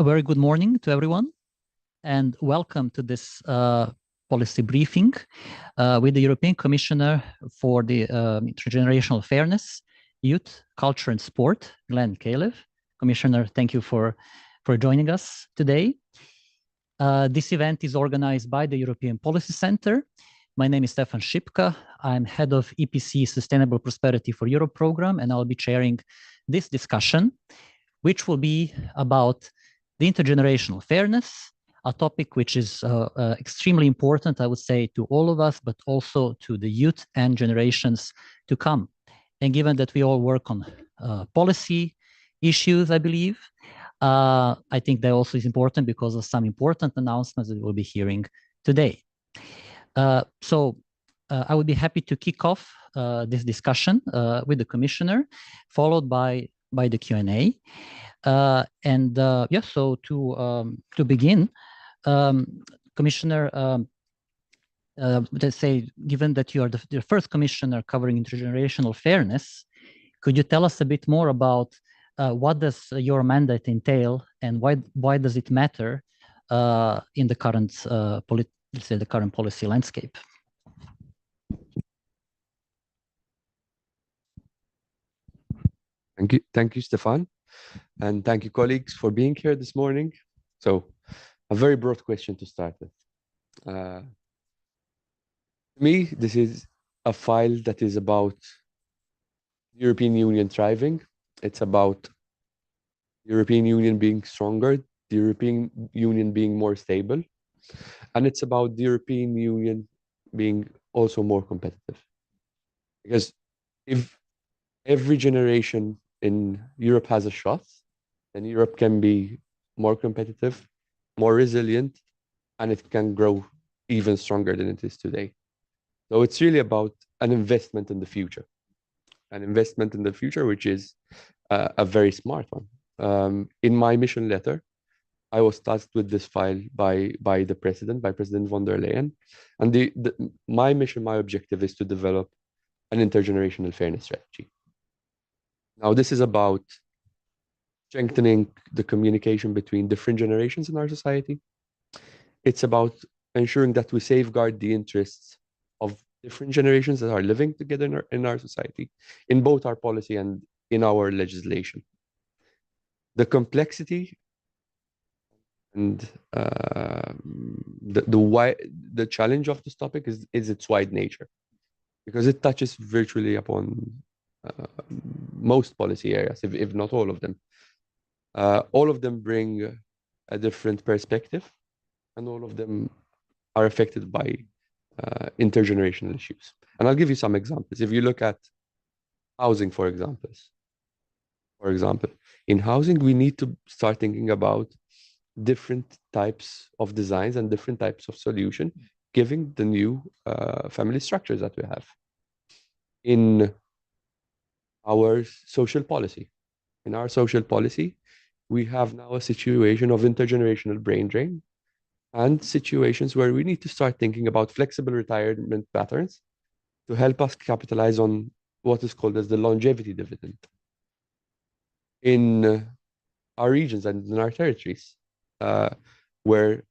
A very good morning to everyone, and welcome to this policy briefing with the European Commissioner for the Intergenerational Fairness, Youth, Culture and Sport, Micallef. Commissioner, thank you for joining us today. This event is organized by the European Policy Center. My name is Stefan Šipka. I'm head of EPC Sustainable Prosperity for Europe program, and I'll be chairing this discussion, which will be about the intergenerational fairness, a topic which is extremely important, I would say, to all of us, but also to the youth and generations to come. And given that we all work on policy issues, I believe, I think that also is important because of some important announcements that we'll be hearing today. So I would be happy to kick off this discussion with the Commissioner, followed by the Q&A. So to begin, Commissioner, let's say, given that you are the first Commissioner covering intergenerational fairness, could you tell us a bit more about what does your mandate entail, and why does it matter in the current the current policy landscape? Thank you, Stefan. And thank you, colleagues, for being here this morning. So, a very broad question to start with. To me, this is a file that is about the European Union thriving. It's about the European Union being stronger, the European Union being more stable, and it's about the European Union being also more competitive. Because if every generation in Europe has a shot, then Europe can be more competitive, more resilient, and it can grow even stronger than it is today. So it's really about an investment in the future, which is a very smart one. In my mission letter, I was tasked with this file by President von der Leyen, and my objective is to develop an intergenerational fairness strategy. Now, this is about strengthening the communication between different generations in our society. It's about ensuring that we safeguard the interests of different generations that are living together in our society, in both our policy and in our legislation. The complexity and the challenge of this topic is its wide nature, because it touches virtually upon most policy areas, if not all of them. All of them bring a different perspective, and all of them are affected by intergenerational issues. And I'll give you some examples. If you look at housing, for example, in housing, we need to start thinking about different types of designs and different types of solution, given the new family structures that we have. In our social policy, we have now a situation of intergenerational brain drain and situations where we need to start thinking about flexible retirement patterns to help us capitalize on what is called as the longevity dividend. In our regions and in our territories, where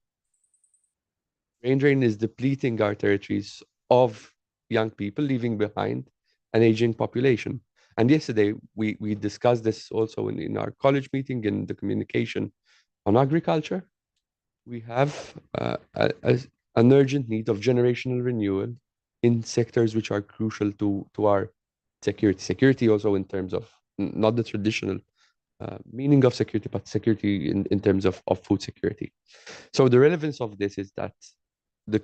brain drain is depleting our territories of young people, leaving behind an aging population. And yesterday, we discussed this also in our college meeting in the communication on agriculture. We have an urgent need of generational renewal in sectors which are crucial to our security. Security also in terms of not the traditional meaning of security, but security in terms of food security. So the relevance of this is that the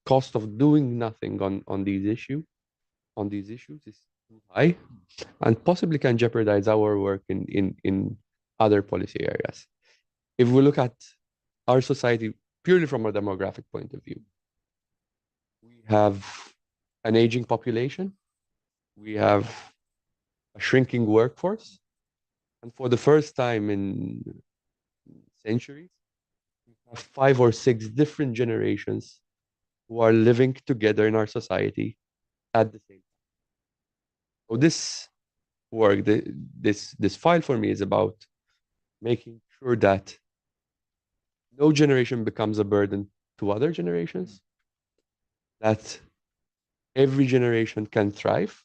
cost of doing nothing on these issues is too high, and possibly can jeopardize our work in other policy areas. If we look at our society purely from a demographic point of view, we have an aging population, we have a shrinking workforce, and for the first time in centuries, we have 5 or 6 different generations who are living together in our society at the same time. So this work, this file for me is about making sure that no generation becomes a burden to other generations, that every generation can thrive,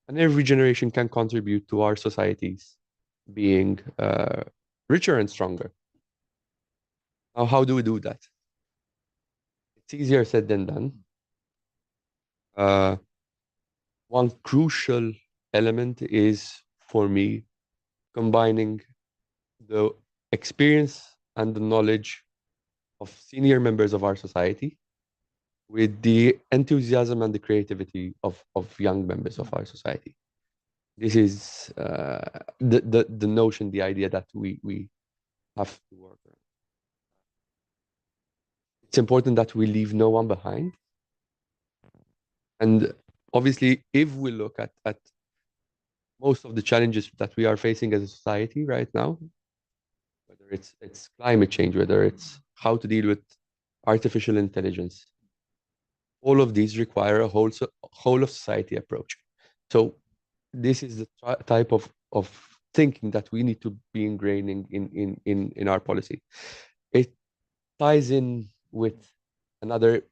and every generation can contribute to our societies being richer and stronger. Now, how do we do that? It's easier said than done. One crucial element is, for me, combining the experience and the knowledge of senior members of our society with the enthusiasm and the creativity of young members of our society. This is the notion, the idea that we have to work around. It's important that we leave no one behind. And obviously, if we look at most of the challenges that we are facing as a society right now, whether it's climate change, whether it's how to deal with artificial intelligence, all of these require a whole of society approach. So this is the type of thinking that we need to be ingraining in our policy. It ties in with another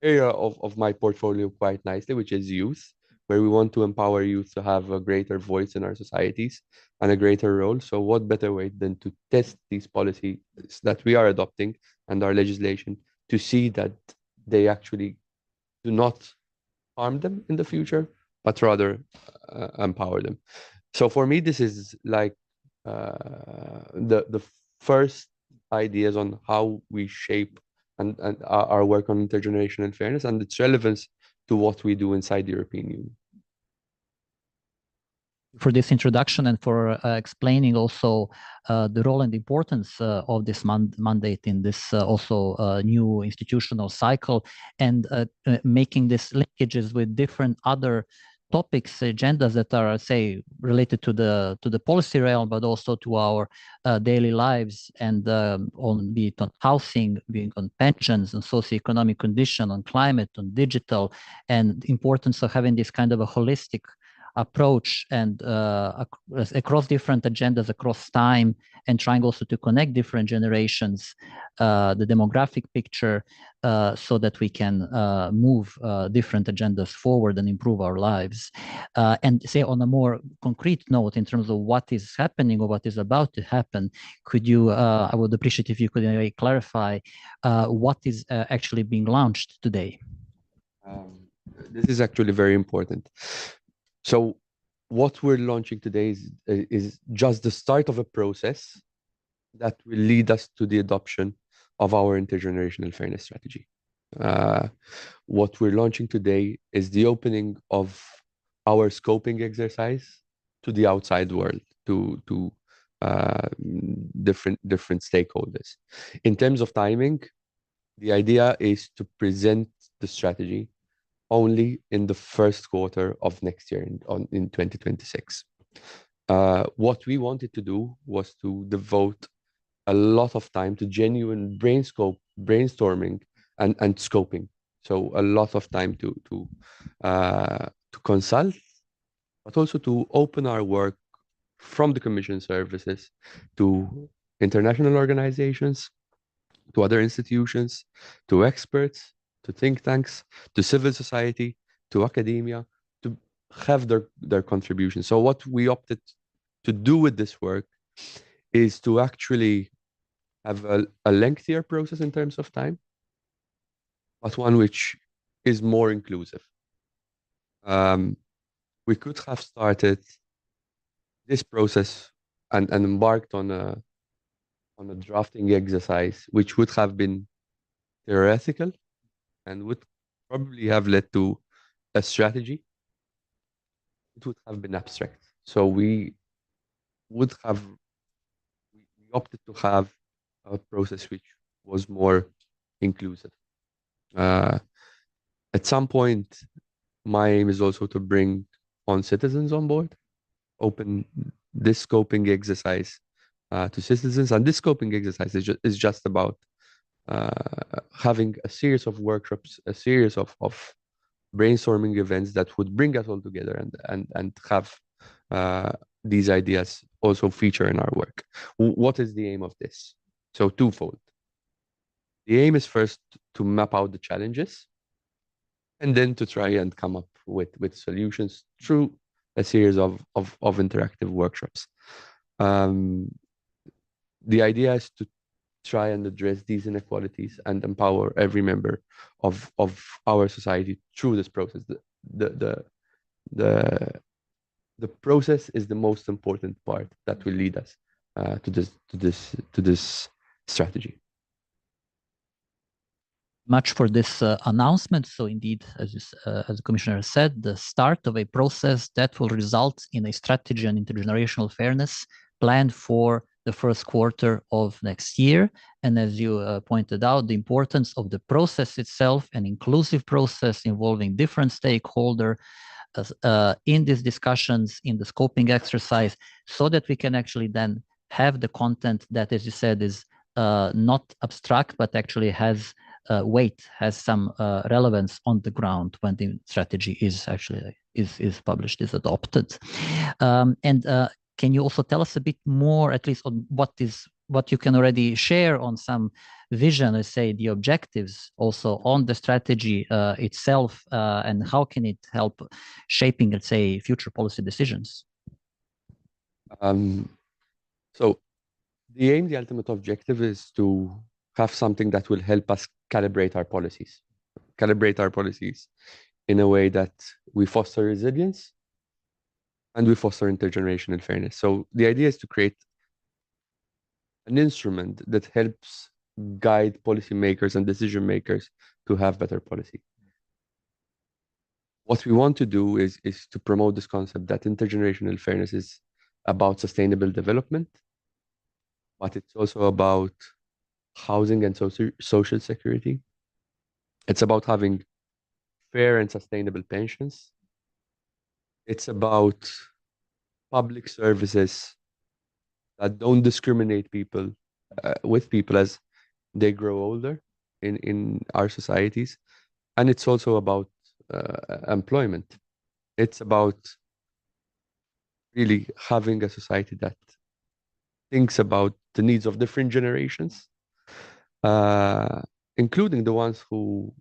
area of my portfolio quite nicely, which is youth, where we want to empower youth to have a greater voice in our societies and a greater role. So what better way than to test these policies that we are adopting and our legislation to see that they actually do not harm them in the future, but rather empower them. So for me, this is like the first ideas on how we shape and our work on intergenerational fairness and its relevance to what we do inside the European Union. For this introduction and for explaining also the role and importance of this mandate in this also new institutional cycle, and making these linkages with different other topics, agendas that are, say, related to the policy realm, but also to our daily lives, and on be it on housing, being on pensions, and socioeconomic condition, on climate, on digital, and the importance of having this kind of a holistic approach and across different agendas, across time, and trying also to connect different generations, the demographic picture, so that we can move different agendas forward and improve our lives. And say on a more concrete note, in terms of what is happening or what is about to happen, could you, I would appreciate if you could clarify what is actually being launched today. This is actually very important. So what we're launching today is just the start of a process that will lead us to the adoption of our intergenerational fairness strategy. What we're launching today is the opening of our scoping exercise to the outside world, to different stakeholders. In terms of timing, the idea is to present the strategy only in the first quarter of next year, in 2026. What we wanted to do was to devote a lot of time to genuine brainstorming and scoping. So a lot of time to consult, but also to open our work from the Commission services to international organizations, to other institutions, to experts, to think tanks, to civil society, to academia, to have their contribution. So what we opted to do with this work is to actually have a lengthier process in terms of time, but one which is more inclusive. We could have started this process and embarked on a drafting exercise, which would have been theoretical and would probably have led to a strategy. It would have been abstract. So we opted to have a process which was more inclusive. At some point, my aim is also to bring on citizens on board, open this scoping exercise to citizens. And this scoping exercise is just about having a series of workshops, a series of brainstorming events that would bring us all together and have these ideas also feature in our work. What is the aim of this? So twofold. The aim is first to map out the challenges and then to try and come up with solutions through a series of interactive workshops. The idea is to try and address these inequalities and empower every member of our society through this process. The process is the most important part that will lead us to this strategy. Much for this announcement. So indeed, as the Commissioner said, the start of a process that will result in a strategy on intergenerational fairness planned for the first quarter of next year. And as you pointed out, the importance of the process itself, an inclusive process involving different stakeholders in these discussions, in the scoping exercise, so that we can actually then have the content that, as you said, is not abstract, but actually has weight, has some relevance on the ground when the strategy is actually is published, is adopted. Can you also tell us a bit more, at least on what you can already share on some vision, let's say the objectives also on the strategy itself, and how can it help shaping, let's say, future policy decisions? So the aim, the ultimate objective is to have something that will help us calibrate our policies in a way that we foster resilience and we foster intergenerational fairness. So the idea is to create an instrument that helps guide policymakers and decision makers to have better policy. What we want to do is to promote this concept that intergenerational fairness is about sustainable development, but it's also about housing and social security. It's about having fair and sustainable pensions. It's about public services that don't discriminate people with people as they grow older in our societies. And it's also about employment. It's about really having a society that thinks about the needs of different generations, including the ones who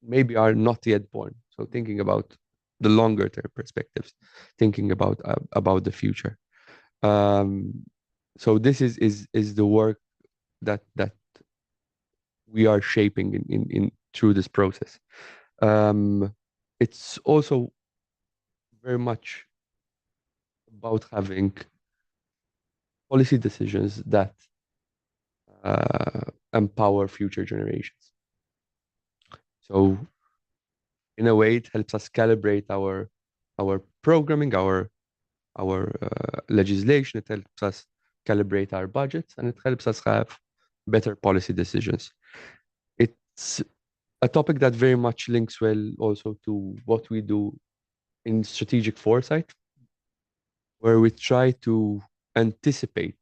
maybe are not yet born. So thinking about the longer term perspectives, thinking about the future. So this is the work that we are shaping in through this process. It's also very much about having policy decisions that empower future generations. So in a way, it helps us calibrate our programming, our legislation. It helps us calibrate our budgets, and it helps us have better policy decisions. It's a topic that very much links well also to what we do in strategic foresight, where we try to anticipate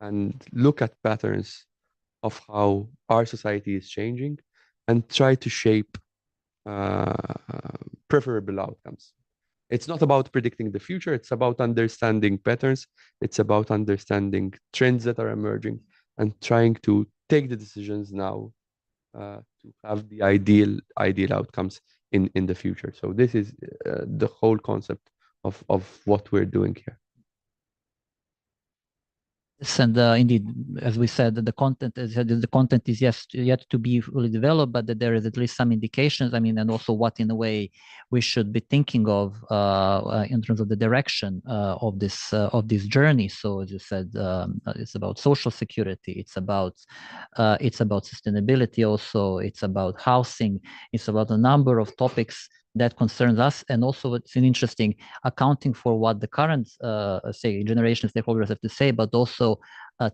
and look at patterns of how our society is changing and try to shape preferable outcomes. It's not about predicting the future. It's about understanding patterns. It's about understanding trends that are emerging and trying to take the decisions now to have the ideal outcomes in the future. So this is the whole concept of what we're doing here. Yes, and indeed, as we said, the content is yet to be fully developed, but that there is at least some indications. I mean, and also what in a way we should be thinking of in terms of the direction of this journey. So, as you said, it's about social security. It's about sustainability. Also, it's about housing. It's about a number of topics that concerns us, and also it's an interesting accounting for what the current say generation stakeholders have to say, but also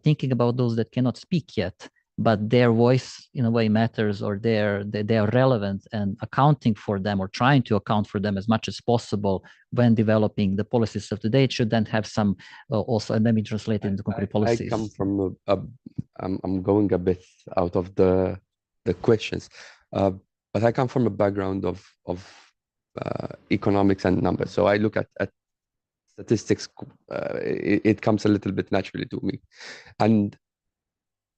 thinking about those that cannot speak yet, but their voice in a way matters, or they are relevant, and accounting for them or trying to account for them as much as possible when developing the policies of today. It should then have some also, and then be translated into concrete policies. I come from I'm going a bit out of the questions, but I come from a background of economics and numbers. So I look at statistics. It comes a little bit naturally to me. And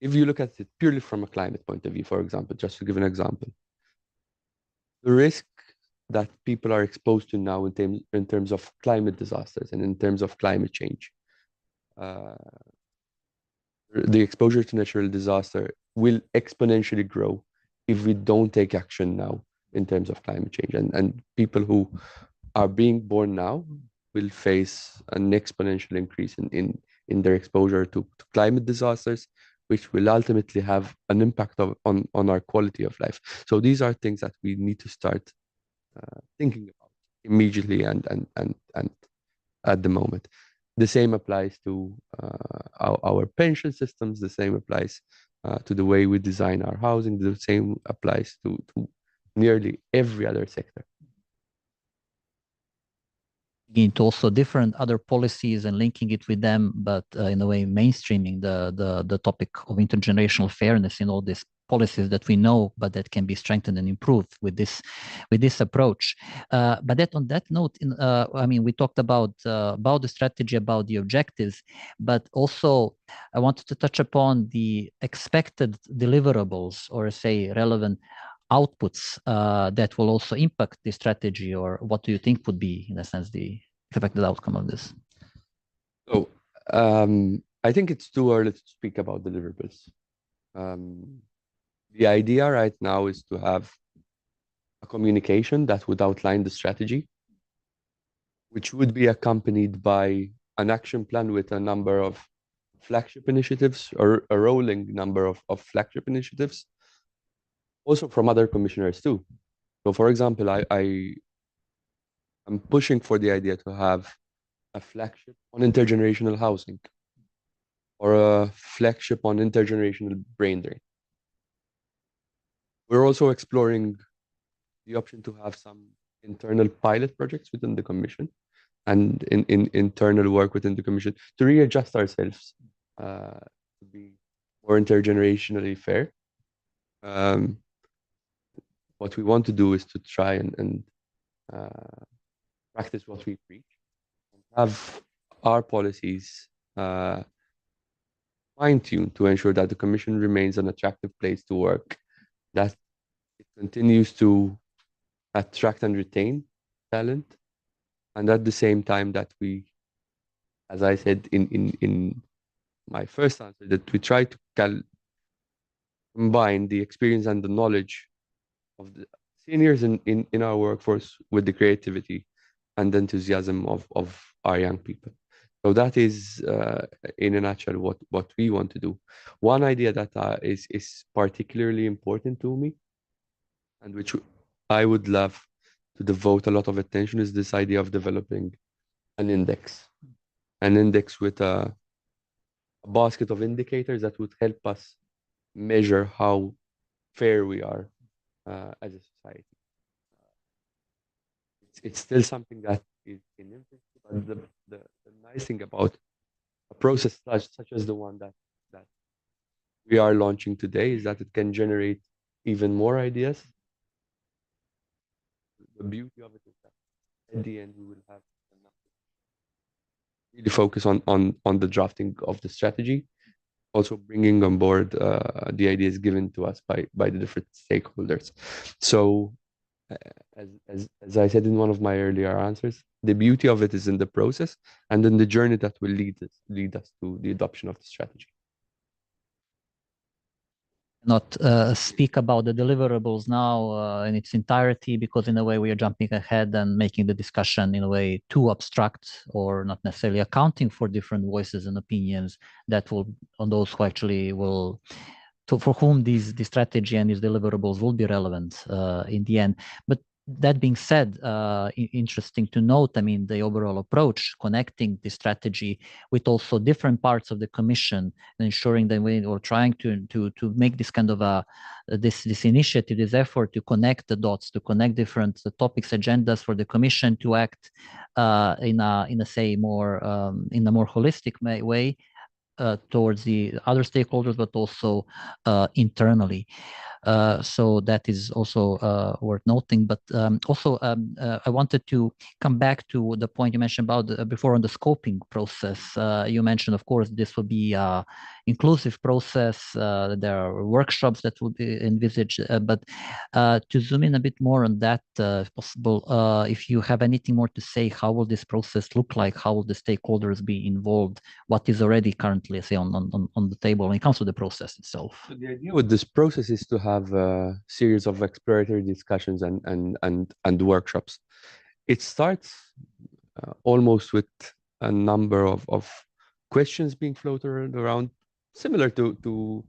if you look at it purely from a climate point of view, for example, just to give an example, the risk that people are exposed to now in terms of climate disasters and in terms of climate change, the exposure to natural disaster will exponentially grow if we don't take action now in terms of climate change. And people who are being born now will face an exponential increase in their exposure to climate disasters, which will ultimately have an impact on our quality of life. So these are things that we need to start thinking about immediately and at the moment. The same applies to our pension systems. The same applies to the way we design our housing. The same applies to nearly every other sector. Into also different other policies and linking it with them, but in a way mainstreaming the topic of intergenerational fairness in all these policies that we know, but that can be strengthened and improved with this approach. But that on that note, I mean, we talked about the strategy, about the objectives, but also I wanted to touch upon the expected deliverables, or say relevant outputs that will also impact the strategy, or what do you think would be, in a sense, the expected outcome of this? So I think it's too early to speak about deliverables. The idea right now is to have a communication that would outline the strategy, which would be accompanied by an action plan with a number of flagship initiatives, or a rolling number of flagship initiatives, also from other commissioners too. So for example, I'm pushing for the idea to have a flagship on intergenerational housing, or a flagship on intergenerational brain drain. We're also exploring the option to have some internal pilot projects within the Commission and in internal work within the Commission to readjust ourselves to be more intergenerationally fair. What we want to do is to try and practice what we preach, and have our policies fine-tuned to ensure that the Commission remains an attractive place to work, that it continues to attract and retain talent, and at the same time that we, as I said in my first answer, that we try to combine the experience and the knowledge of the seniors in our workforce with the creativity and enthusiasm of our young people. So that is, in a nutshell, what we want to do. One idea that is particularly important to me, and which I would love to devote a lot of attention, is this idea of developing an index with a basket of indicators that would help us measure how fair we are as a society. It's still something that is in infancy, but the nice thing about a process such as the one that we are launching today is that it can generate even more ideas. The beauty of it is that at the end we will have enough to really focus on the drafting of the strategy, also bringing on board the ideas given to us by the different stakeholders. So as I said in one of my earlier answers, the beauty of it is in the process and in the journey that will lead us to the adoption of the strategy. Not speak about the deliverables now in its entirety, because in a way we are jumping ahead and making the discussion in a way too abstract, or not necessarily accounting for different voices and opinions that will, on those who actually will, for whom the strategy and these deliverables will be relevant in the end. But that being said, interesting to note, I mean, the overall approach, connecting the strategy with also different parts of the Commission, and ensuring that we are trying to make this kind of this initiative, this effort to connect the dots, to connect different topics, agendas for the Commission to act in a say more in a more holistic way towards the other stakeholders, but also internally. So that is also worth noting. But also, I wanted to come back to the point you mentioned about before on the scoping process. You mentioned, of course, this will be inclusive process. There are workshops that would be envisaged, but to zoom in a bit more on that, if possible, if you have anything more to say, how will this process look like? How will the stakeholders be involved? What is already currently, say, on the table when it comes to the process itself? So the idea with this process is to have a series of exploratory discussions and workshops. It starts almost with a number of questions being floated around, similar to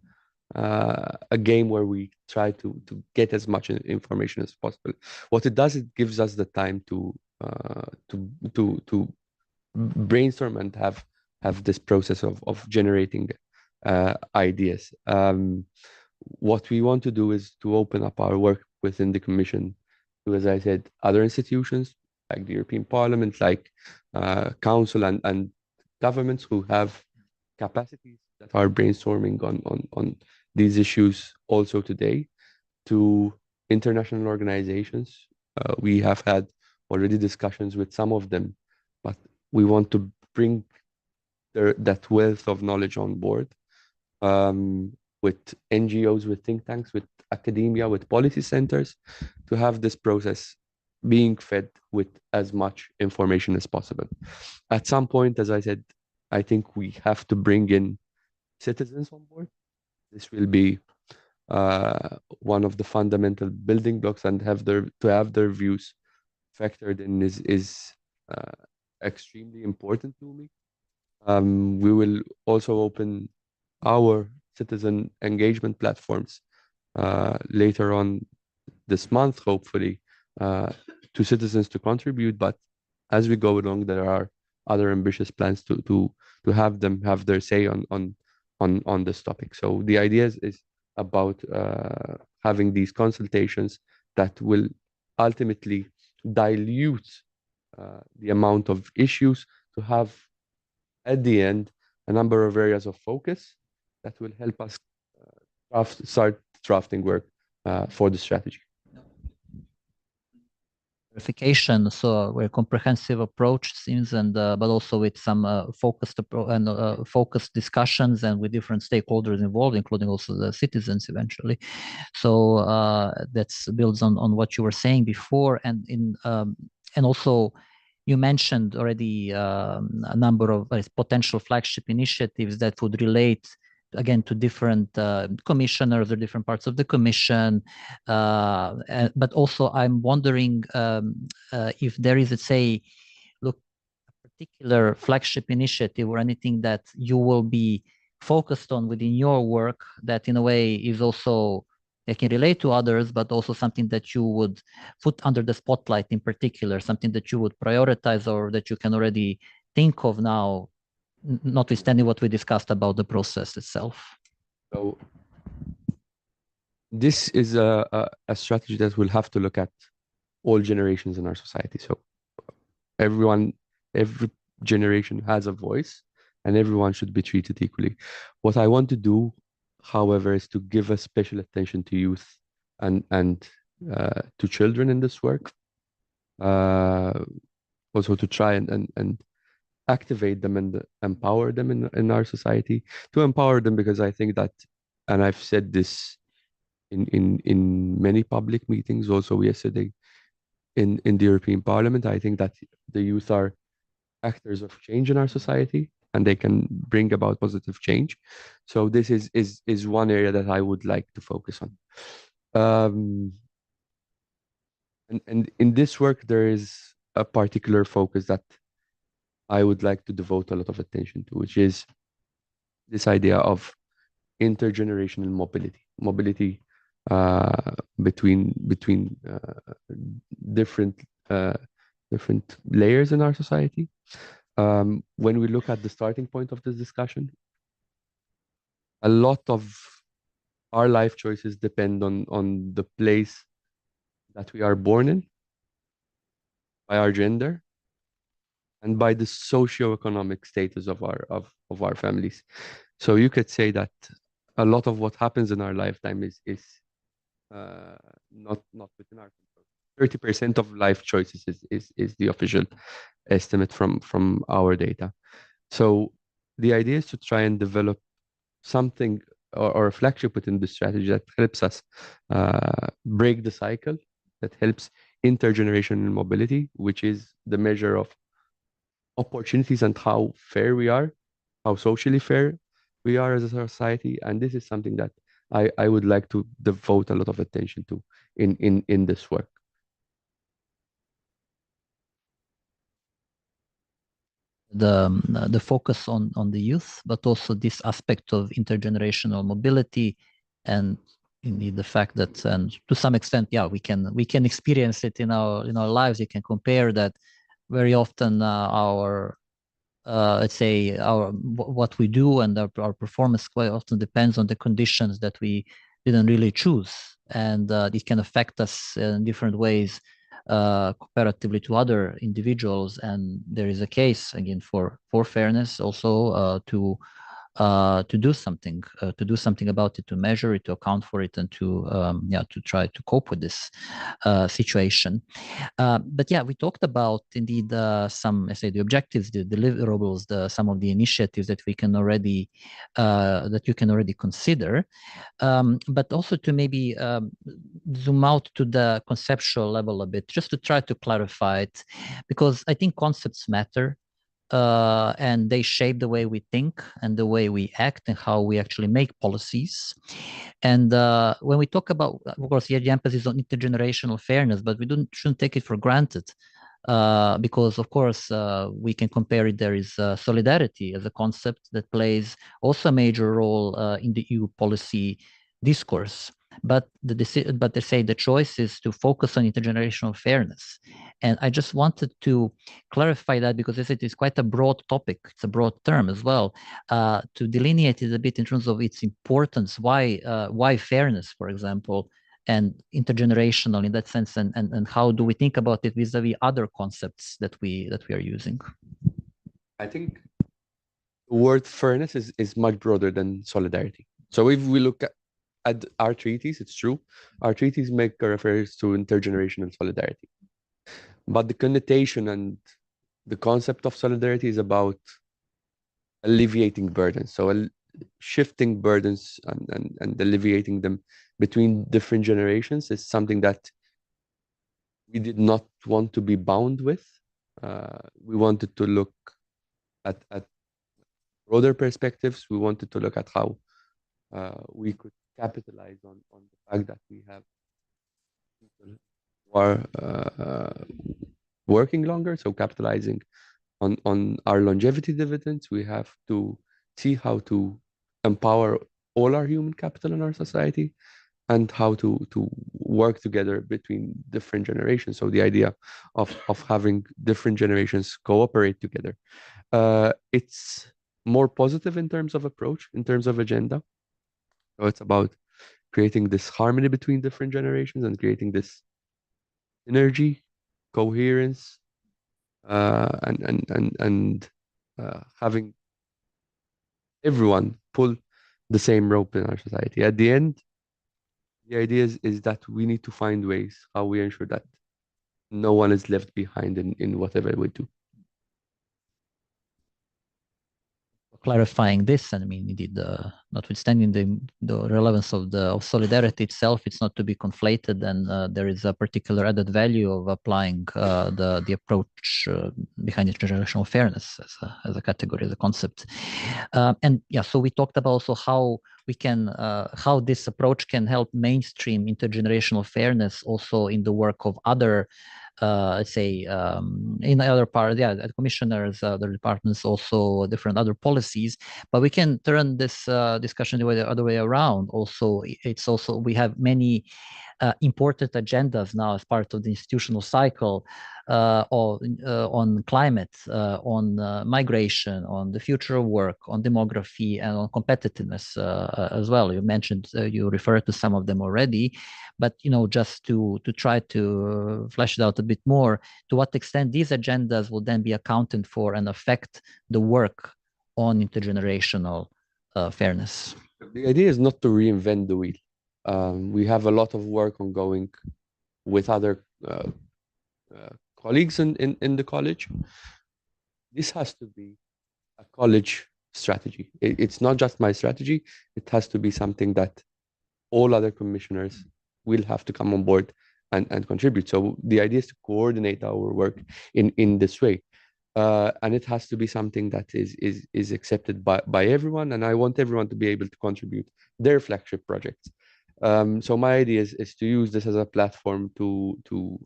a game where we try to get as much information as possible. What it does, it gives us the time to brainstorm and have this process of generating ideas. What we want to do is to open up our work within the Commission to, as I said, other institutions like the European Parliament, like Council and governments who have capacities that are brainstorming on these issues also today, to international organizations. We have had already discussions with some of them, but we want to bring that wealth of knowledge on board, with NGOs, with think tanks, with academia, with policy centers, to have this process being fed with as much information as possible. At some point, as I said, I think we have to bring in citizens on board. This will be one of the fundamental building blocks, and have their views factored in is extremely important to me. We will also open our citizen engagement platforms later on this month, hopefully, to citizens to contribute. But as we go along, there are other ambitious plans to have them have their say on this topic. So the idea is about having these consultations that will ultimately dilute the amount of issues, to have at the end a number of areas of focus that will help us start drafting work for the strategy. Verification, so a very comprehensive approach seems, and but also with some focused discussions and with different stakeholders involved, including also the citizens eventually. So that's builds on what you were saying before, and also you mentioned already a number of potential flagship initiatives that would relate again to different commissioners or different parts of the commission, but also I'm wondering if there is, let's say, a particular flagship initiative or anything that you will be focused on within your work that in a way is also, they can relate to others, but also something that you would put under the spotlight in particular, something that you would prioritize or that you can already think of now, notwithstanding what we discussed about the process itself. So this is a strategy that will have to look at all generations in our society. So every generation has a voice, and everyone should be treated equally. What I want to do, however, is to give a special attention to youth and to children in this work. Also to try and activate them and empower them in our society. To empower them, because I think that, and I've said this in many public meetings, also yesterday in the European Parliament, I think that the youth are actors of change in our society, and they can bring about positive change. So this is one area that I would like to focus on. And in this work, there is a particular focus that I would like to devote a lot of attention to, which is this idea of intergenerational mobility between different layers in our society. When we look at the starting point of this discussion, a lot of our life choices depend on the place that we are born in, by our gender, and by the socio-economic status of our families. So you could say that a lot of what happens in our lifetime is not within our control. 30% of life choices is the official estimate from our data. So the idea is to try and develop something or a flagship within the strategy that helps us break the cycle, that helps intergenerational mobility, which is the measure of opportunities and how fair we are, how socially fair we are as a society. And this is something that I would like to devote a lot of attention to in this work. The focus on the youth, but also this aspect of intergenerational mobility, and indeed the fact that, and to some extent, yeah, we can experience it in our lives. You can compare that very often. Our let's say what we do and our performance quite often depends on the conditions that we didn't really choose, and it can affect us in different ways comparatively to other individuals. And there is a case again for fairness also to do something about it, to measure it, to account for it, and to try to cope with this situation. But yeah, we talked about indeed some, I say, the objectives, the deliverables, some of the initiatives that we can already that you can already consider, but also to maybe zoom out to the conceptual level a bit, just to try to clarify it, because I think concepts matter. And they shape the way we think and the way we act and how we actually make policies. And when we talk about, of course, the emphasis on intergenerational fairness, but we shouldn't take it for granted. Because of course we can compare it. There is solidarity as a concept that plays also a major role in the EU policy discourse. But they say the choice is to focus on intergenerational fairness. And I just wanted to clarify that, because it is quite a broad topic. It's a broad term as well, to delineate it a bit in terms of its importance. Why fairness, for example, and intergenerational in that sense, and how do we think about it vis-a-vis other concepts that we are using? I think the word fairness is much broader than solidarity. So if we look at our treaties, it's true, our treaties make a reference to intergenerational solidarity. But the connotation and the concept of solidarity is about alleviating burdens. So shifting burdens and alleviating them between different generations is something that we did not want to be bound with. We wanted to look at broader perspectives. We wanted to look at how we could capitalize on the fact that we have people who are working longer, so capitalizing on our longevity dividends. We have to see how to empower all our human capital in our society, and how to work together between different generations. So the idea of having different generations cooperate together. It's more positive in terms of approach, in terms of agenda. So it's about creating this harmony between different generations and creating this energy, coherence, and having everyone pull the same rope in our society. At the end, the idea is that we need to find ways how we ensure that no one is left behind in whatever we do. Clarifying this, and I mean, indeed, notwithstanding the relevance of solidarity itself, it's not to be conflated, and there is a particular added value of applying the approach behind intergenerational fairness as a category, as a concept. And yeah, so we talked about also how we can how this approach can help mainstream intergenerational fairness also in the work of other let's say in other parts, yeah, commissioners, other departments, also different other policies. But we can turn this discussion the other way around. Also, it's also, we have many important agendas now as part of the institutional cycle on climate, on migration, on the future of work, on demography, and on competitiveness as well. You mentioned, you referred to some of them already, but just to try to flesh it out a bit more, to what extent these agendas will then be accounted for and affect the work on intergenerational fairness. The idea is not to reinvent the wheel. We have a lot of work ongoing with other colleagues in the college. This has to be a college strategy. It's not just my strategy. It has to be something that all other commissioners will have to come on board and contribute. So the idea is to coordinate our work in this way. And it has to be something that is accepted by everyone. And I want everyone to be able to contribute their flagship projects. So my idea is to use this as a platform to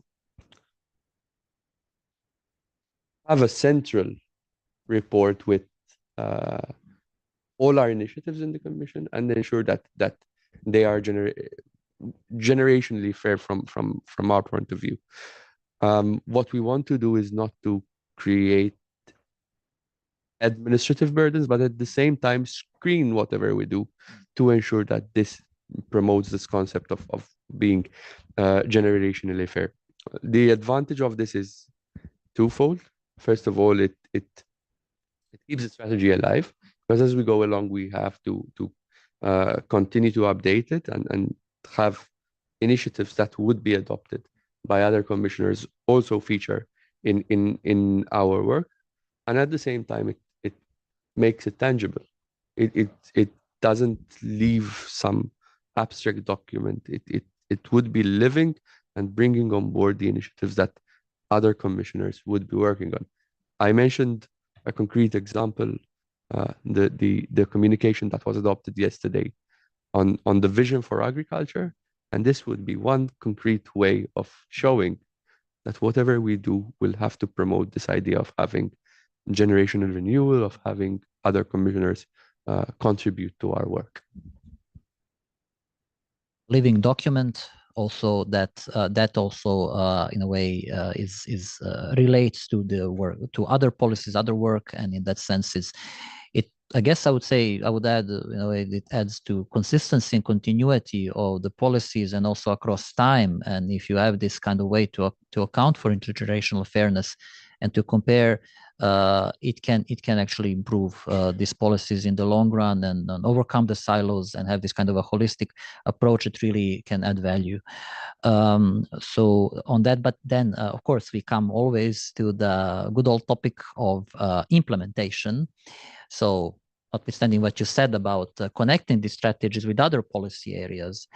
have a central report with all our initiatives in the Commission and ensure that they are generationally fair from our point of view. What we want to do is not to create administrative burdens, but at the same time screen whatever we do to ensure that this promotes this concept of being generationally fair. The advantage of this is twofold. First of all, it keeps the strategy alive, because as we go along, we have to continue to update it and have initiatives that would be adopted by other commissioners also feature in our work. And at the same time, it makes it tangible. It doesn't leave some abstract document. It would be living and bringing on board the initiatives that other commissioners would be working on. I mentioned a concrete example, the communication that was adopted yesterday on the vision for agriculture. And this would be one concrete way of showing that whatever we do will have to promote this idea of having generational renewal, of having other commissioners contribute to our work. Living document also that also in a way is relates to the work, to other policies, other work, and in that sense I guess I would add, it adds to consistency and continuity of the policies and also across time. And if you have this kind of way to account for intergenerational fairness and to compare, it can actually improve these policies in the long run and overcome the silos and have this kind of a holistic approach. It really can add value. So on that, but then of course we come always to the good old topic of implementation. So notwithstanding what you said about connecting these strategies with other policy areas,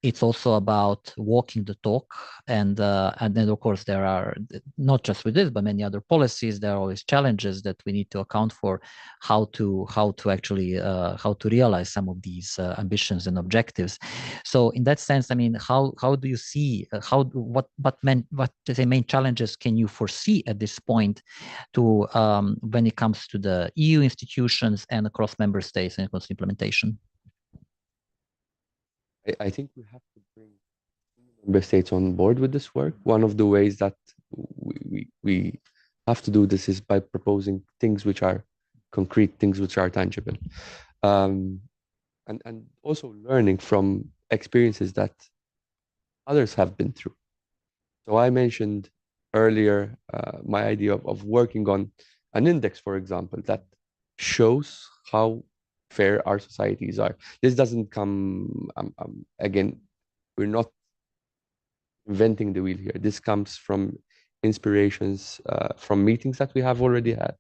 it's also about walking the talk. And then, of course, there are, not just with this, but many other policies, there are always challenges that we need to account for, how to actually realize some of these ambitions and objectives. So in that sense, I mean, how do you see, what main challenges can you foresee at this point to when it comes to the EU institutions and across member states and across implementation? I think we have to bring member states on board with this work. One of the ways that we have to do this is by proposing things which are concrete, things which are tangible, and also learning from experiences that others have been through. So I mentioned earlier my idea of working on an index, for example, that shows how fair our societies are. This doesn't come, again, we're not inventing the wheel here. This comes from inspirations from meetings that we have already had,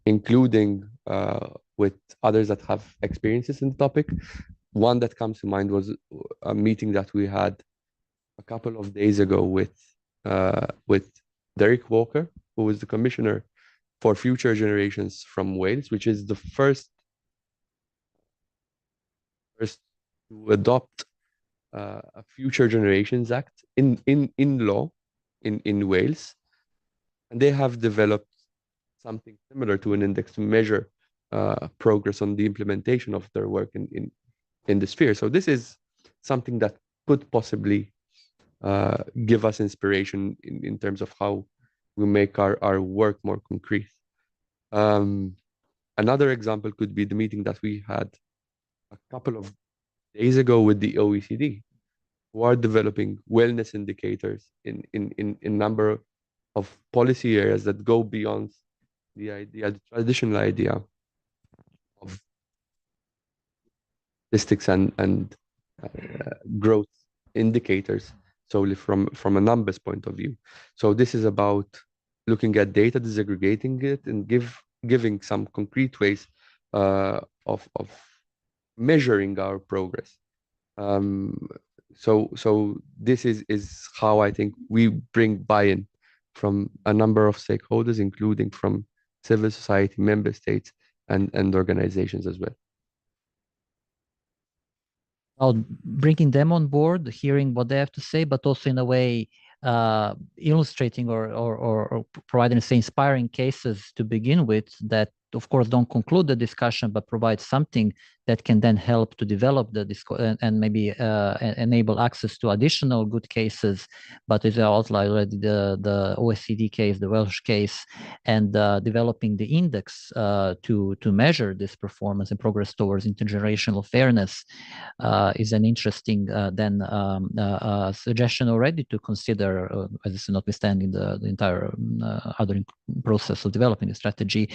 including with others that have experiences in the topic. One that comes to mind was a meeting that we had a couple of days ago with Derek Walker, who is the Commissioner for Future Generations from Wales, which is the first to adopt a Future Generations Act in law in Wales. And they have developed something similar to an index to measure progress on the implementation of their work in the sphere. So this is something that could possibly give us inspiration in terms of how we make our work more concrete. Another example could be the meeting that we had a couple of days ago with the OECD, who are developing wellness indicators in number of policy areas that go beyond the traditional idea of statistics and growth indicators solely from a numbers point of view. So this is about looking at data, disaggregating it, and give giving some concrete ways of measuring our progress. So this is how I think we bring buy-in from a number of stakeholders, including from civil society, member states, and organizations as well. Bringing them on board, hearing what they have to say, but also in a way illustrating or providing, say, inspiring cases to begin with that, of course, don't conclude the discussion, but provide something that can then help to develop the discourse and maybe enable access to additional good cases. But as I outlined already, the OECD case, the Welsh case, and developing the index to measure this performance and progress towards intergenerational fairness is an interesting suggestion already to consider, as I said, notwithstanding the entire other process of developing the strategy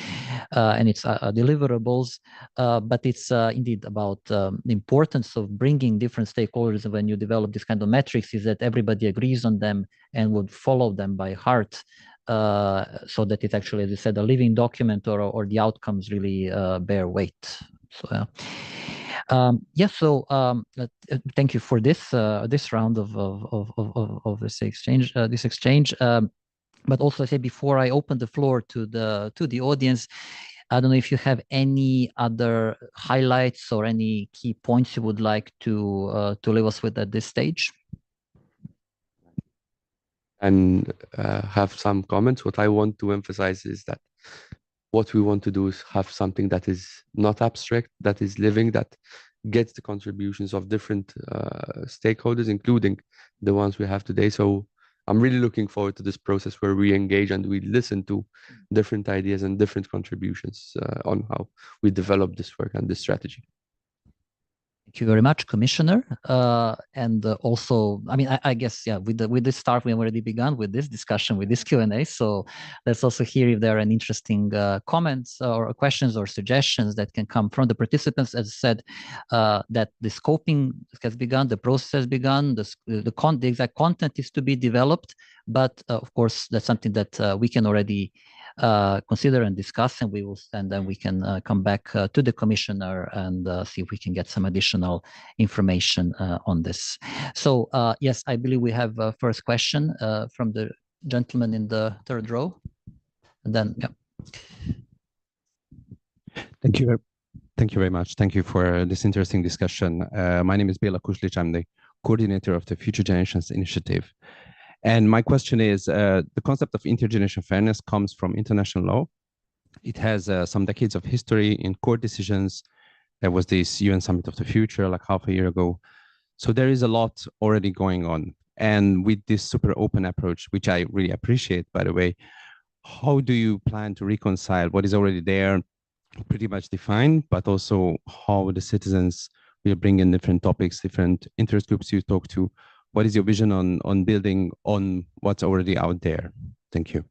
and its deliverables, but it's indeed about the importance of bringing different stakeholders when you develop this kind of metrics, is that everybody agrees on them and would follow them by heart, so that it's actually, as I said, a living document, or the outcomes really bear weight. So thank you for this round of this exchange. But also, I say, before I open the floor to the audience, I don't know if you have any other highlights or any key points you would like to leave us with at this stage. And have some comments. What I want to emphasize is that what we want to do is have something that is not abstract, that is living, that gets the contributions of different stakeholders, including the ones we have today. So I'm really looking forward to this process where we engage and we listen to different ideas and different contributions on how we develop this work and this strategy. Thank you very much, Commissioner. And also, I mean, I guess, yeah, with this start, we have already begun with this discussion, with this Q&A. So let's also hear if there are any interesting comments or questions or suggestions that can come from the participants. As I said, that the scoping has begun, the process has begun, the exact content is to be developed. But of course, that's something that we can already consider and discuss, and then we can come back to the Commissioner and see if we can get some additional information on this. So yes, I believe we have a first question from the gentleman in the third row, and then yeah. Thank you very much. Thank you for this interesting discussion. My name is Bela Kušlić. I'm the coordinator of the Future Generations Initiative. And my question is, the concept of intergenerational fairness comes from international law. It has some decades of history in court decisions. There was this UN Summit of the Future like half a year ago. So there is a lot already going on. And with this super open approach, which I really appreciate, by the way, how do you plan to reconcile what is already there, pretty much defined, but also how the citizens will bring in different topics, different interest groups you talk to? What is your vision on building on what's already out there? Thank you.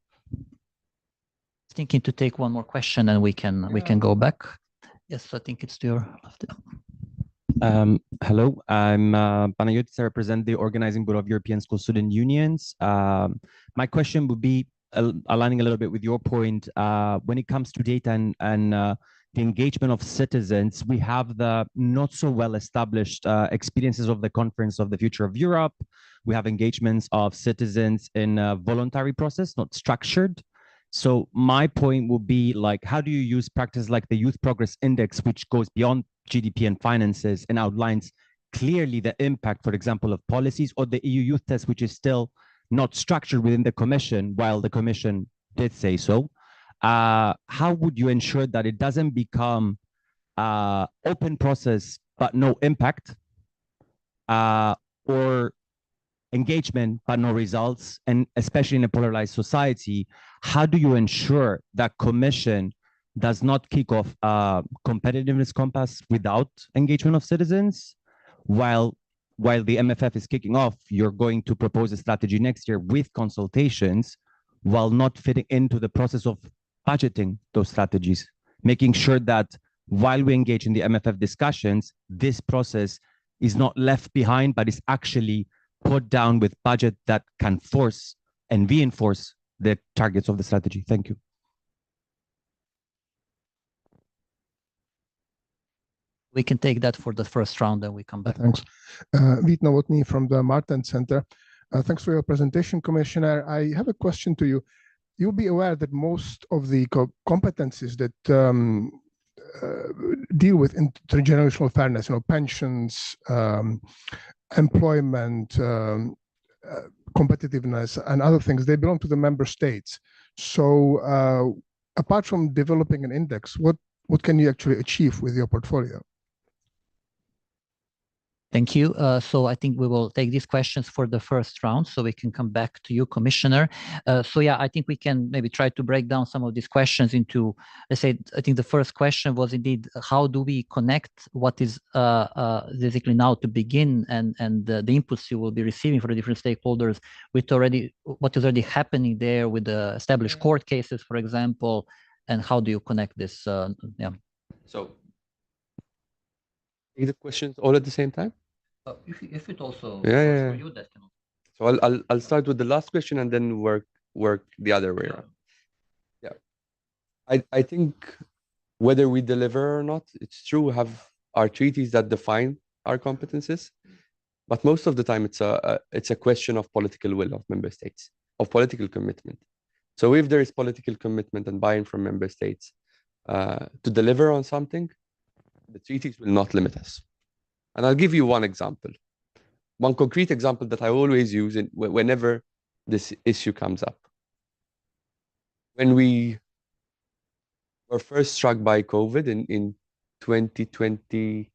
Thinking to take one more question, and we can go back. Yes, I think it's to your left. Hello, I'm Panayotis. I represent the Organizing Board of European School Student Unions. My question would be aligning a little bit with your point. When it comes to data and the engagement of citizens, we have the not so well established experiences of the Conference of the Future of Europe. We have engagements of citizens in a voluntary process, not structured. So my point would be, like, how do you use practice like the Youth Progress Index, which goes beyond GDP and finances and outlines clearly the impact, for example, of policies, or the EU Youth Test, which is still not structured within the Commission, while the Commission did say so. How would you ensure that it doesn't become open process but no impact, or engagement but no results? And especially in a polarized society, how do you ensure that Commission does not kick off a competitiveness compass without engagement of citizens? While the MFF is kicking off, you're going to propose a strategy next year with consultations, while not fitting into the process of budgeting those strategies, making sure that while we engage in the MFF discussions, this process is not left behind, but is actually put down with budget that can force and reinforce the targets of the strategy. Thank you. We can take that for the first round, and we come back. Thanks. Vít Novotný from the Martin Center. Thanks for your presentation, Commissioner. I have a question to you. You'll be aware that most of the competencies that deal with intergenerational fairness, pensions, employment, competitiveness, and other things, they belong to the member states. So apart from developing an index, what can you actually achieve with your portfolio? Thank you. So I think we will take these questions for the first round, so we can come back to you, Commissioner. So yeah, I think we can maybe try to break down some of these questions into, let's say, I think the first question was indeed, how do we connect what is basically now to begin and the inputs you will be receiving from the different stakeholders with what is already happening there with the established court cases, for example, and how do you connect this? Yeah. So, take the questions all at the same time? If it also Yeah. for you, that can. So I'll start with the last question and then work the other way around. Yeah. I think whether we deliver or not, it's true, we have our treaties that define our competences, but most of the time it's a question of political will of member states, of political commitment. So if there is political commitment and buy-in from member states to deliver on something, the treaties will not limit us. And I'll give you one example. One concrete example that I always use whenever this issue comes up. When we were first struck by COVID in 2020,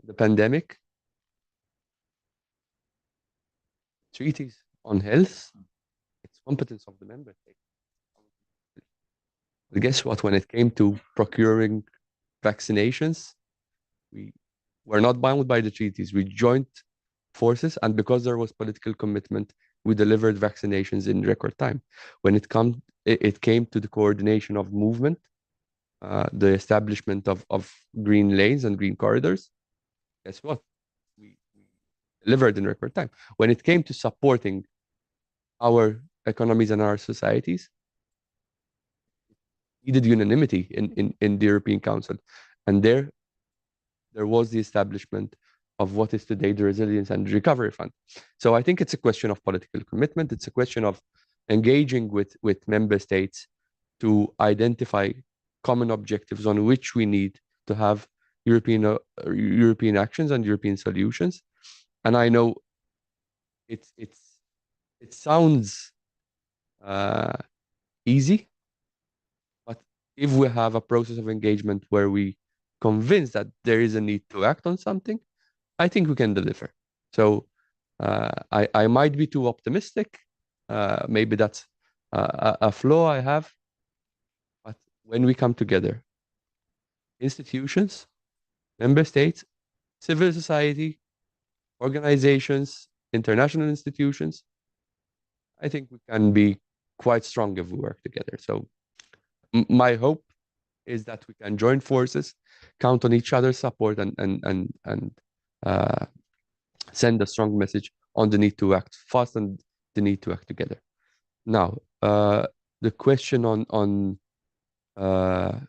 the pandemic, treaties on health, it's competence of the member states. But guess what? When it came to procuring vaccinations, we were not bound by the treaties. We joined forces, and because there was political commitment, we delivered vaccinations in record time. When it came to the coordination of movement, the establishment of green lanes and green corridors, guess what? We delivered in record time. When it came to supporting our economies and our societies, needed unanimity in the European Council, and there was the establishment of what is today the Resilience and Recovery Fund. So I think it's a question of political commitment. It's a question of engaging with member states to identify common objectives on which we need to have European actions and European solutions. And I know it sounds easy, but if we have a process of engagement where we convince that there is a need to act on something, I think we can deliver. So I might be too optimistic. Maybe that's a flaw I have. But when we come together, institutions, member states, civil society, organizations, international institutions, I think we can be quite strong if we work together. So my hope is that we can join forces, count on each other's support, and send a strong message on the need to act fast and the need to act together. Now, the question on the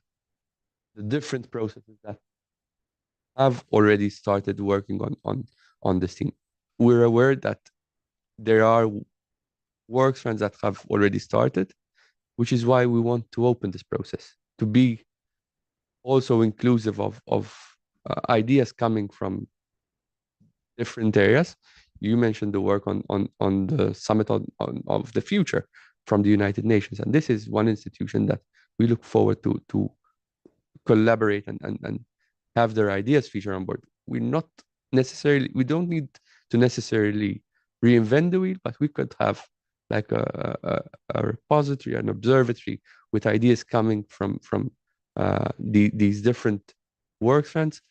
different processes that have already started working on this theme. We're aware that there are work strands that have already started, which is why we want to open this process, to be also inclusive of ideas coming from different areas. You mentioned the work on the Summit of the Future from the United Nations. And this is one institution that we look forward to collaborate and have their ideas featured on board. We don't need to necessarily reinvent the wheel, but we could have like a repository, an observatory with ideas coming from these different work strands,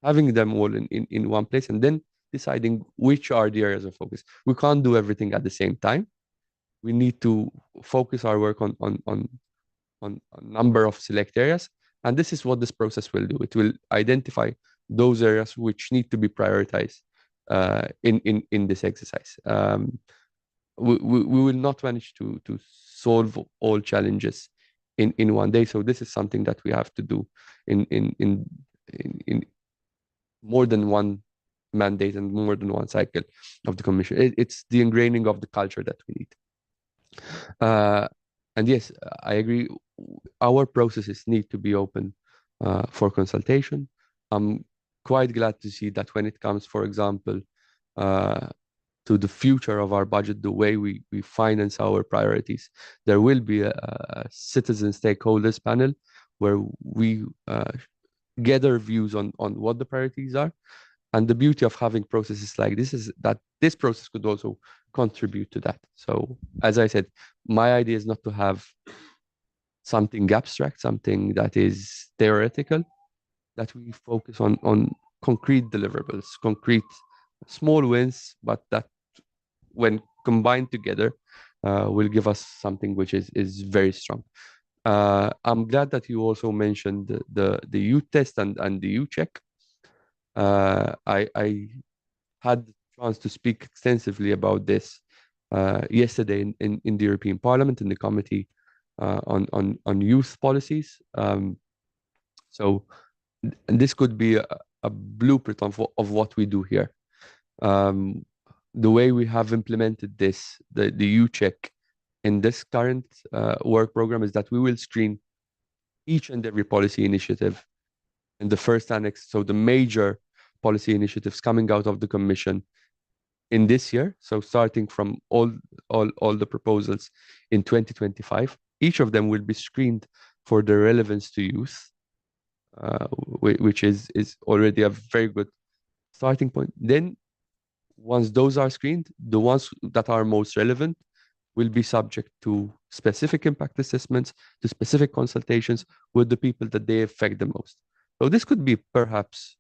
having them all in one place, and then deciding which are the areas of focus. We can't do everything at the same time. We need to focus our work on a number of select areas, and this is what this process will do. It will identify those areas which need to be prioritized in this exercise. We will not manage to solve all challenges in one day. So this is something that we have to do in more than one mandate and more than one cycle of the Commission. It's the ingraining of the culture that we need. And yes, I agree. Our processes need to be open for consultation. I'm quite glad to see that when it comes, for example, to the future of our budget, the way we finance our priorities, there will be a citizen stakeholders panel where we gather views on what the priorities are. And the beauty of having processes like this is that this process could also contribute to that. So as I said, my idea is not to have something abstract, something that is theoretical, that we focus on concrete deliverables, concrete small wins, but that when combined together will give us something which is very strong. I'm glad that you also mentioned the youth test and the youth check. I had the chance to speak extensively about this yesterday in the European Parliament, in the Committee on Youth Policies. So and this could be a blueprint of what we do here. The way we have implemented this, the youth check in this current work program, is that we will screen each and every policy initiative in the first annex. So the major policy initiatives coming out of the Commission in this year. So starting from all the proposals in 2025, each of them will be screened for their relevance to youth, which is already a very good starting point. Then once those are screened, the ones that are most relevant will be subject to specific impact assessments, to specific consultations with the people that they affect the most. So this could be perhaps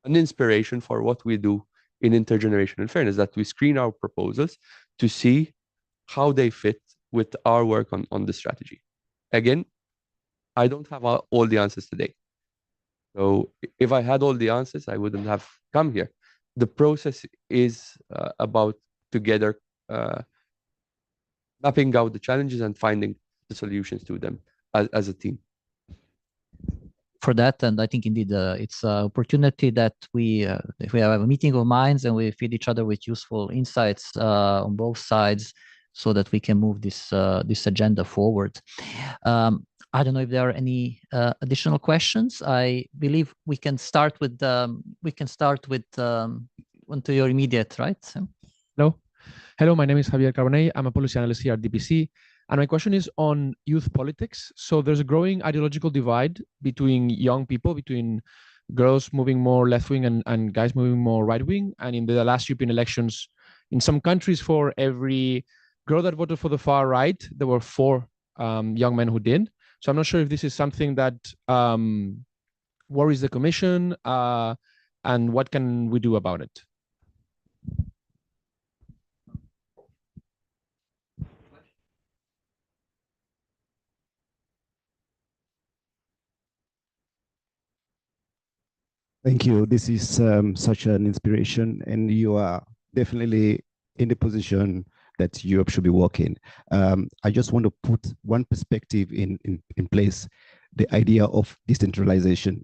an inspiration for what we do in intergenerational fairness, that we screen our proposals to see how they fit with our work on the strategy. Again, I don't have all the answers today. So if I had all the answers, I wouldn't have come here. The process is about together mapping out the challenges and finding the solutions to them as a team. For that, and I think indeed it's an opportunity that if we have a meeting of minds and we feed each other with useful insights on both sides, so that we can move this agenda forward. I don't know if there are any additional questions. I believe we can start with one to your immediate, right? Hello, my name is Javier Carbonell. I'm a policy analyst here at DPC. And my question is on youth politics. So there's a growing ideological divide between young people, between girls moving more left-wing and guys moving more right-wing. And in the last European elections, in some countries, for every girl that voted for the far right, there were 4 young men who did. So I'm not sure if this is something that worries the Commission, and what can we do about it? Thank you. This is such an inspiration, and you are definitely in the position that Europe should be working. I just want to put one perspective in place, the idea of decentralization,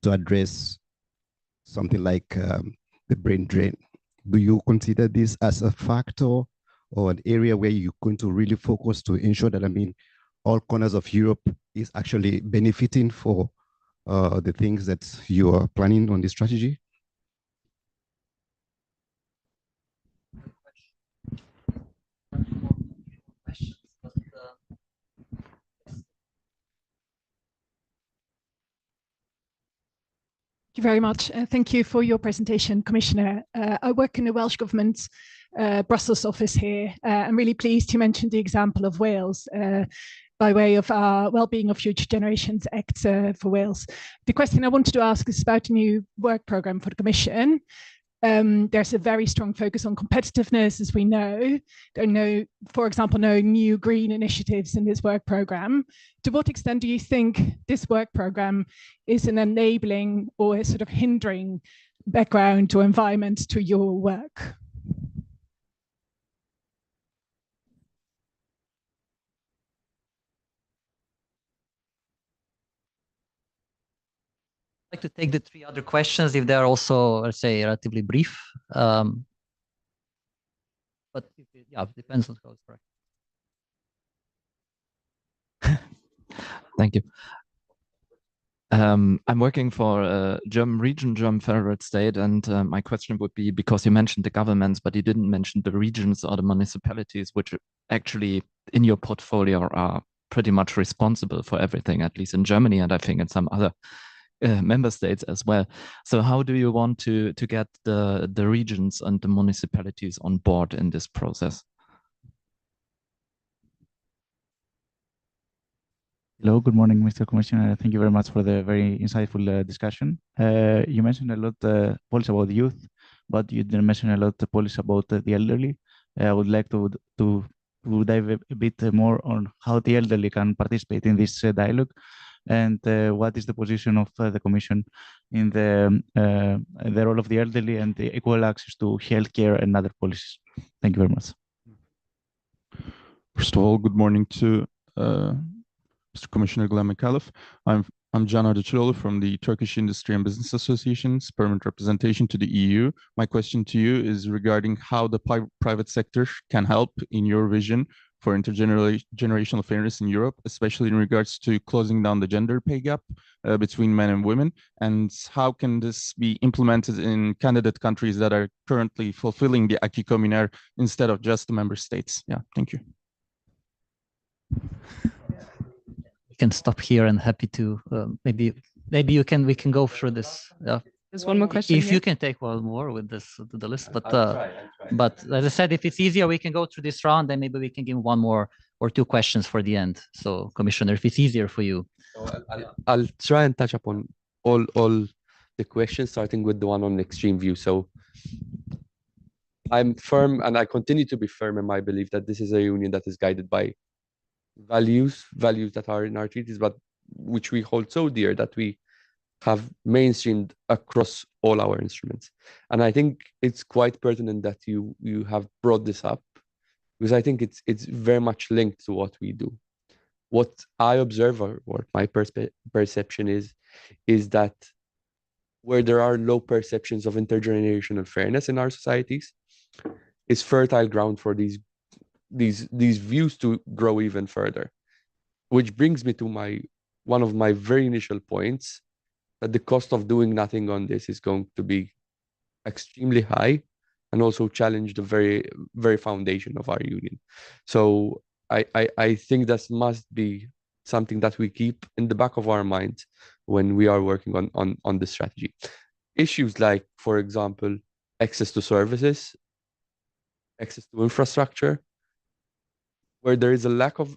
to address something like the brain drain. Do you consider this as a factor or an area where you're going to really focus to ensure that, all corners of Europe is actually benefiting for the things that you are planning on this strategy? Thank you very much. Thank you for your presentation, Commissioner. I work in the Welsh Government's Brussels office here. I'm really pleased you mentioned the example of Wales by way of our Wellbeing of Future Generations Act for Wales. The question I wanted to ask is about a new work programme for the Commission. There's a very strong focus on competitiveness, as we know. There are no, for example, no new green initiatives in this work programme. To what extent do you think this work programme is an enabling or a sort of hindering background or environment to your work? like to take the 3 other questions if they're also, let's say, relatively brief. But yeah, it depends on how it's correct. Thank you. I'm working for a German federal state, and my question would be, because you mentioned the governments, but you didn't mention the regions or the municipalities, which actually in your portfolio are pretty much responsible for everything, at least in Germany, and I think in some other member states as well. So how do you want to get the regions and the municipalities on board in this process? Hello, good morning, Mr. Commissioner. Thank you very much for the very insightful discussion. You mentioned a lot policy about youth, but you didn't mention a lot policy about the elderly. I would like to dive a bit more on how the elderly can participate in this dialogue, and what is the position of the Commission in the role of the elderly and the equal access to healthcare and other policies. Thank you very much. First of all, good morning to Mr. Commissioner Micallef. I'm Can Ardıçoğlu from the Turkish Industry and Business Association's permanent representation to the EU. My question to you is regarding how the private sector can help in your vision for intergenerational fairness in Europe, especially in regards to closing down the gender pay gap between men and women, and how can this be implemented in candidate countries that are currently fulfilling the acquis communautaire instead of just the member states? Yeah, thank you. Can stop here, and happy to maybe we can go through this. There's one more question. If you can take one more with this to the list, but I'll try. As I said, if it's easier, we can go through this round, then maybe we can give one more or 2 questions for the end. So, Commissioner, if it's easier for you, I'll try and touch upon all the questions, starting with the one on extreme view. So, I'm firm, and I continue to be firm in my belief that this is a union that is guided by values that are in our treaties, but which we hold so dear that we have mainstreamed across all our instruments. And I think it's quite pertinent that you have brought this up, because I think it's very much linked to what we do. What I observe, or what my perception is that where there are low perceptions of intergenerational fairness in our societies, is fertile ground for these views to grow even further. Which brings me to one of my very initial points, that the cost of doing nothing on this is going to be extremely high, and also challenge the very, very foundation of our union. So I think that must be something that we keep in the back of our minds when we are working on the strategy. Issues like, for example, access to services, access to infrastructure, where there is a lack of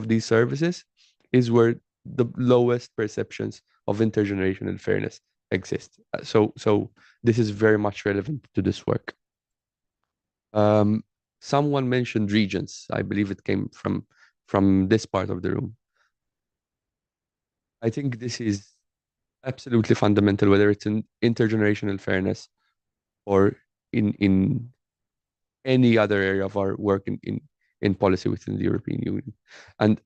these services, is where the lowest perceptions of intergenerational fairness exist. So this is very much relevant to this work. Someone mentioned regions. I believe it came from this part of the room. I think this is absolutely fundamental, whether it's in intergenerational fairness or in any other area of our work in policy within the European Union.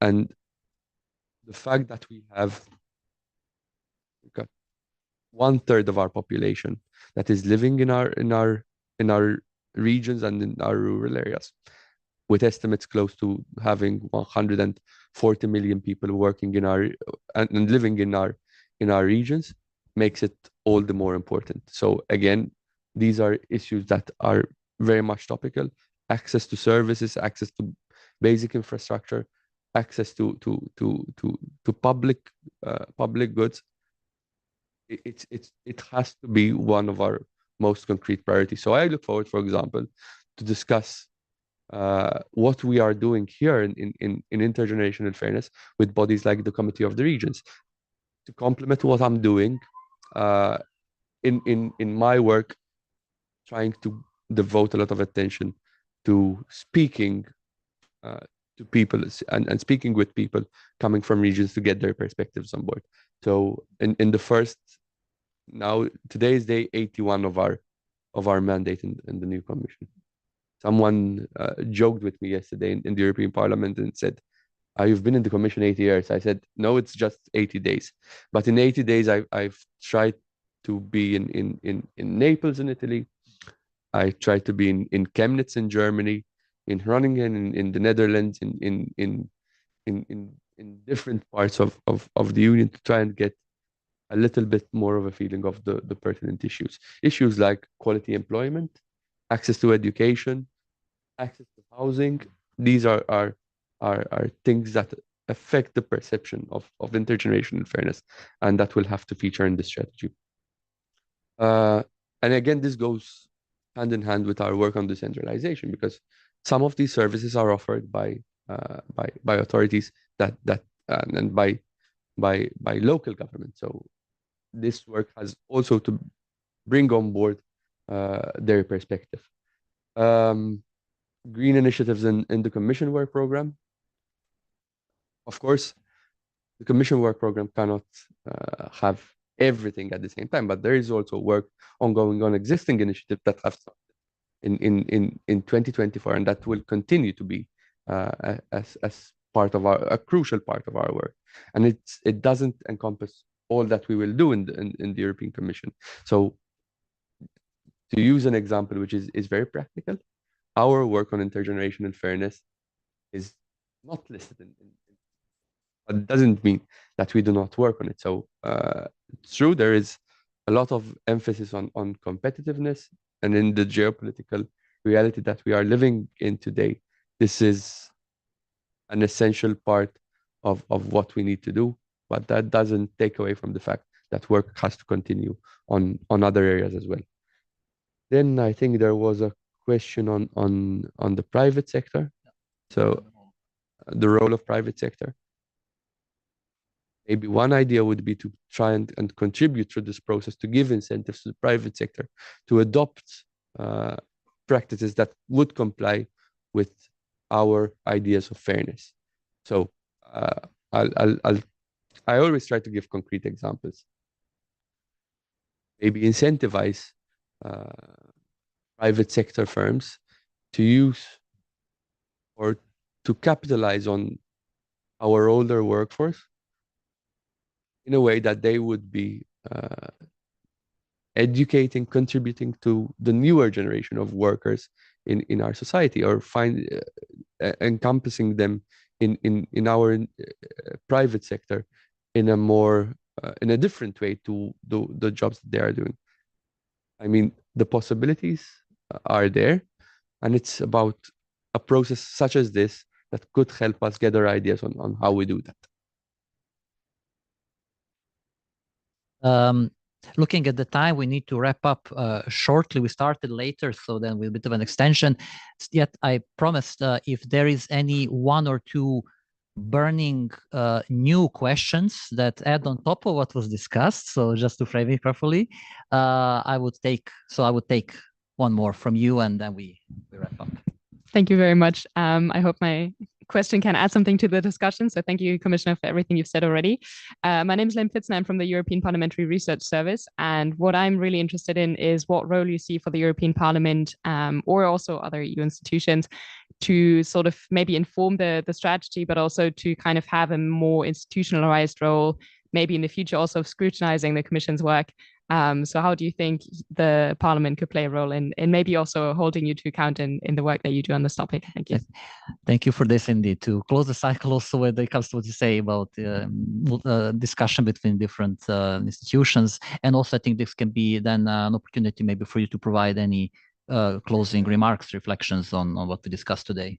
And the fact that we have got 1/3 of our population that is living in our regions and in our rural areas, with estimates close to having 140 million people working and living in our regions, makes it all the more important. So again, these are issues that are very much topical. Access to services, access to basic infrastructure, access to public goods. It has to be one of our most concrete priorities. So I look forward, for example, to discuss what we are doing here in intergenerational fairness with bodies like the Committee of the Regions, to complement what I'm doing in my work, trying to devote a lot of attention to speaking to people and speaking with people coming from regions to get their perspectives on board. So in the first, now today is day 81 of our mandate in the new commission. Someone joked with me yesterday in the European Parliament and said, you've been in the Commission 80 years. I said, no, it's just 80 days. But in 80 days, I've tried to be in Naples in Italy. I tried to be in Chemnitz in Germany, in Groningen in the Netherlands, in different parts of the Union to try and get a little bit more of a feeling of the pertinent issues. Issues like quality employment, access to education, access to housing. These are things that affect the perception of intergenerational fairness, and that will have to feature in the strategy. And again, this goes hand in hand with our work on decentralization, because some of these services are offered by authorities and by local government. So this work has also to bring on board their perspective. Green initiatives in the Commission work program. Of course, the Commission work program cannot have everything at the same time, but there is also work ongoing on existing initiatives that have started in 2024, and that will continue to be as part of a crucial part of our work. And it doesn't encompass all that we will do in the European Commission. So to use an example which is very practical, our work on intergenerational fairness is not listed but it doesn't mean that we do not work on it. So it's true, there is a lot of emphasis on competitiveness, and in the geopolitical reality that we are living in today, this is an essential part of what we need to do, but that doesn't take away from the fact that work has to continue on other areas as well. Then I think there was a question on the private sector. So the role of private sector. Maybe one idea would be to try and contribute through this process to give incentives to the private sector to adopt practices that would comply with our ideas of fairness. So I always try to give concrete examples. Maybe incentivize private sector firms to use or to capitalize on our older workforce in a way that they would be educating, contributing to the newer generation of workers in our society, or encompassing them in our private sector in a more in a different way to the jobs that they are doing. I mean, the possibilities are there, and it's about a process such as this that could help us gather ideas on how we do that. Looking at the time, we need to wrap up shortly. We started later, so then with a bit of an extension. Yet I promised if there is any one or two burning new questions that add on top of what was discussed, so just to frame it carefully, I would take one more from you, and then we wrap up. Thank you very much. I hope my question can add something to the discussion. So thank you, Commissioner, for everything you've said already. My name is Leyen Fitzner. I'm from the European Parliamentary Research Service. And what I'm really interested in is what role you see for the European Parliament or also other EU institutions to sort of maybe inform the strategy, but also to kind of have a more institutionalized role, maybe in the future also of scrutinizing the Commission's work. So how do you think the Parliament could play a role in maybe also holding you to account in the work that you do on this topic? Thank you. Thank you for this, indeed. To close the cycle also when it comes to what you say about discussion between different institutions. And also I think this can be then an opportunity maybe for you to provide any closing remarks, reflections on what we discussed today.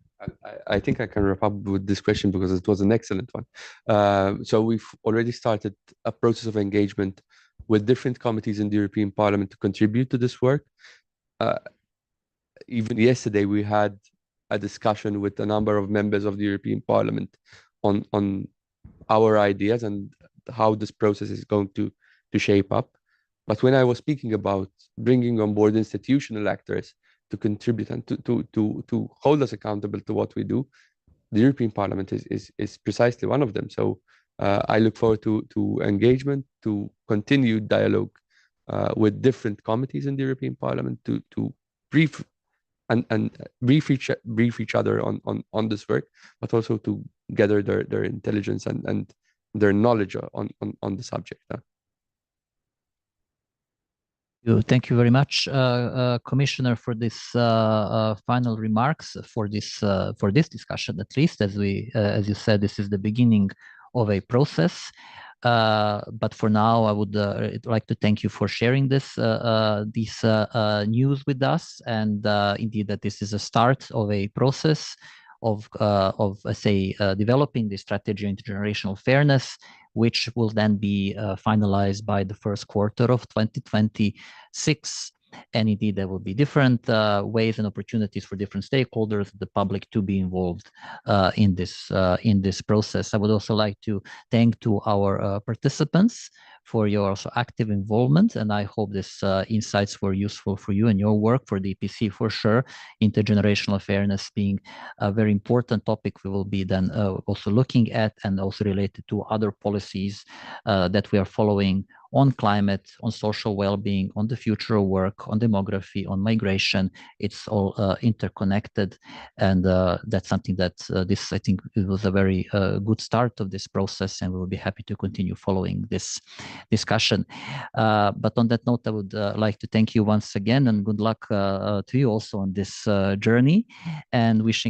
I think I can wrap up with this question because it was an excellent one. So we've already started a process of engagement with different committees in the European Parliament to contribute to this work. Even yesterday, we had a discussion with a number of members of the European Parliament on our ideas and how this process is going to shape up. But when I was speaking about bringing on board institutional actors to contribute and to hold us accountable to what we do, the European Parliament is precisely one of them. So I look forward to engagement, to continued dialogue with different committees in the European Parliament to brief and brief each other on this work, but also to gather their intelligence and their knowledge on the subject. Thank you very much, Commissioner, for this final remarks for this discussion. At least, as you said, this is the beginning of a process. But for now, I would like to thank you for sharing this news with us, and indeed that this is a start of a process of developing the strategy on intergenerational fairness, which will then be finalized by the first quarter of 2026. And indeed, there will be different ways and opportunities for different stakeholders, the public, to be involved in this process. I would also like to thank to our participants for your also active involvement, and I hope this insights were useful for you and your work for the EPC for sure. Intergenerational fairness being a very important topic we will be then also looking at, and also related to other policies that we are following on climate, on social well-being, on the future of work, on demography, on migration. It's all interconnected, and that's something that I think it was a very good start of this process, and we will be happy to continue following this discussion. But on that note, I would like to thank you once again, and good luck to you also on this journey, and wishing